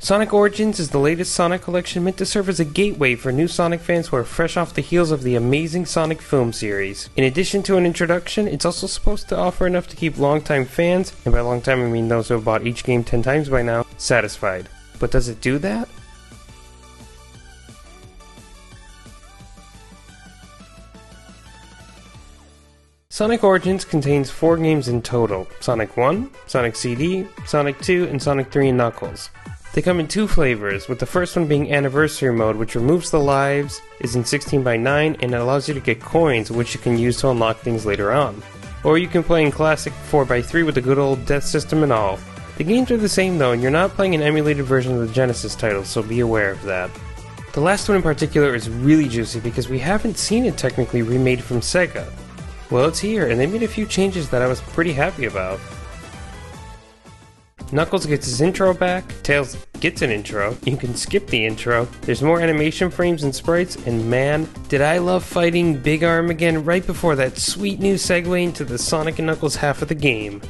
Sonic Origins is the latest Sonic collection meant to serve as a gateway for new Sonic fans who are fresh off the heels of the amazing Sonic film series. In addition to an introduction, it's also supposed to offer enough to keep longtime fans, and by long time I mean those who have bought each game 10 times by now, satisfied. But does it do that? Sonic Origins contains 4 games in total: Sonic 1, Sonic CD, Sonic 2, and Sonic 3 and Knuckles. They come in 2 flavors, with the first one being Anniversary Mode, which removes the lives, is in 16:9, and it allows you to get coins, which you can use to unlock things later on. Or you can play in Classic 4x3 with the good old death system and all. The games are the same though, and you're not playing an emulated version of the Genesis title, so be aware of that. The last one in particular is really juicy because we haven't seen it technically remade from Sega. Well, it's here, and they made a few changes that I was pretty happy about. Knuckles gets his intro back, Tails gets an intro, you can skip the intro, there's more animation frames and sprites, and man, did I love fighting Big Arm again right before that sweet new segue into the Sonic and Knuckles half of the game.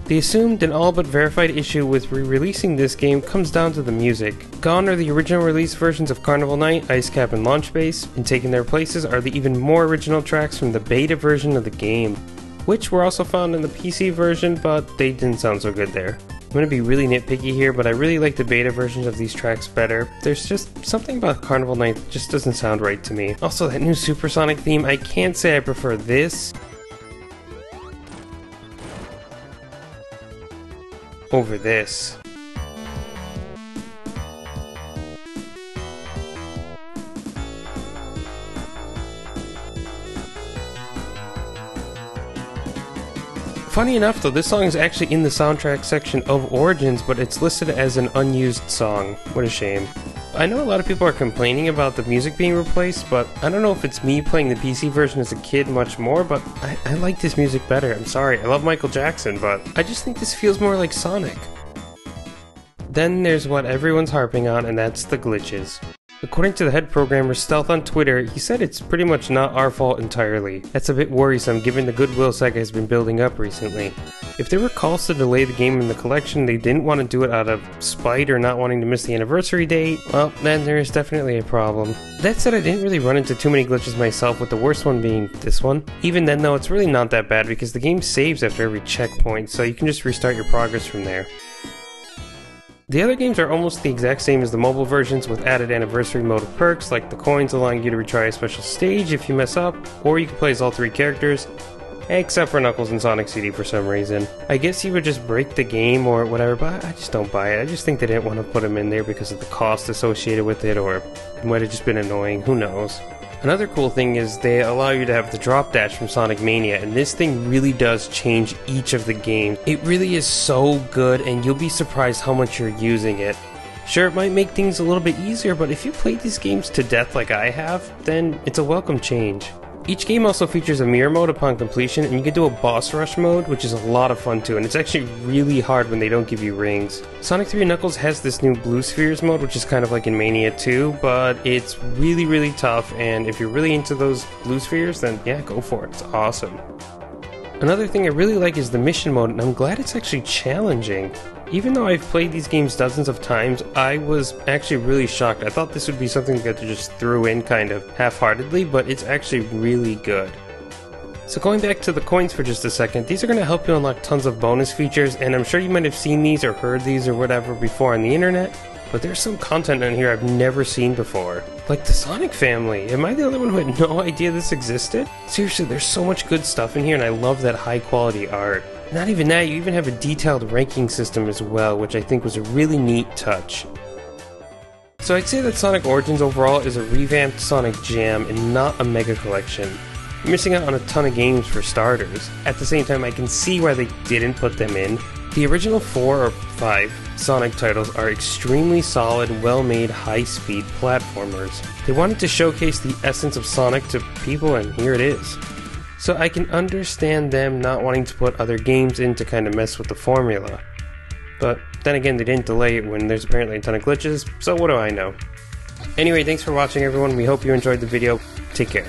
The assumed and all but verified issue with re-releasing this game comes down to the music. Gone are the original release versions of Carnival Night, Ice Cap, and Launch Base, and taking their places are the even more original tracks from the beta version of the game, which were also found in the PC version, but they didn't sound so good there. I'm going to be really nitpicky here, but I really like the beta versions of these tracks better. There's just something about Carnival Night that just doesn't sound right to me. Also, that new Supersonic theme, I can't say I prefer this over this. Funny enough though, this song is actually in the soundtrack section of Origins, but it's listed as an unused song. What a shame. I know a lot of people are complaining about the music being replaced, but I don't know if it's me playing the PC version as a kid much more, but I like this music better. I'm sorry, I love Michael Jackson, but I just think this feels more like Sonic. Then there's what everyone's harping on, and that's the glitches. According to the head programmer Stealth on Twitter, he said it's pretty much not our fault entirely. That's a bit worrisome given the goodwill Sega has been building up recently. If there were calls to delay the game in the collection, they didn't want to do it out of spite or not wanting to miss the anniversary date, well, then there is definitely a problem. That said, I didn't really run into too many glitches myself, with the worst one being this one. Even then though, it's really not that bad because the game saves after every checkpoint, so you can just restart your progress from there. The other games are almost the exact same as the mobile versions, with added anniversary mode perks like the coins allowing you to retry a special stage if you mess up, or you can play as all 3 characters, except for Knuckles and Sonic CD for some reason. I guess you would just break the game or whatever, but I just don't buy it. I just think they didn't want to put them in there because of the cost associated with it, or it might have just been annoying, who knows. Another cool thing is they allow you to have the drop dash from Sonic Mania, and this thing really does change each of the games. It really is so good, and you'll be surprised how much you're using it. Sure, it might make things a little bit easier, but if you play these games to death like I have, then it's a welcome change. Each game also features a mirror mode upon completion, and you can do a boss rush mode, which is a lot of fun too, and it's actually really hard when they don't give you rings. Sonic 3 and Knuckles has this new Blue Spheres mode, which is kind of like in Mania 2, but it's really tough, and if you're really into those Blue Spheres, then yeah, go for it, it's awesome. Another thing I really like is the mission mode, and I'm glad it's actually challenging. Even though I've played these games dozens of times, I was actually really shocked. I thought this would be something that they just threw in kind of half-heartedly, but it's actually really good. So going back to the coins for just a second, these are going to help you unlock tons of bonus features, and I'm sure you might have seen these or heard these or whatever before on the internet, but there's some content in here I've never seen before. Like the Sonic family. Am I the only one who had no idea this existed? Seriously, there's so much good stuff in here, and I love that high quality art. Not even that, you even have a detailed ranking system as well, which I think was a really neat touch. So I'd say that Sonic Origins overall is a revamped Sonic Jam and not a mega collection. You're missing out on a ton of games for starters. At the same time, I can see why they didn't put them in. The original 4 or 5 Sonic titles are extremely solid, well-made, high-speed platformers. They wanted to showcase the essence of Sonic to people, and here it is. So I can understand them not wanting to put other games in to kind of mess with the formula. But then again, they didn't delay it when there's apparently a ton of glitches, so what do I know? Anyway, thanks for watching everyone, we hope you enjoyed the video, take care.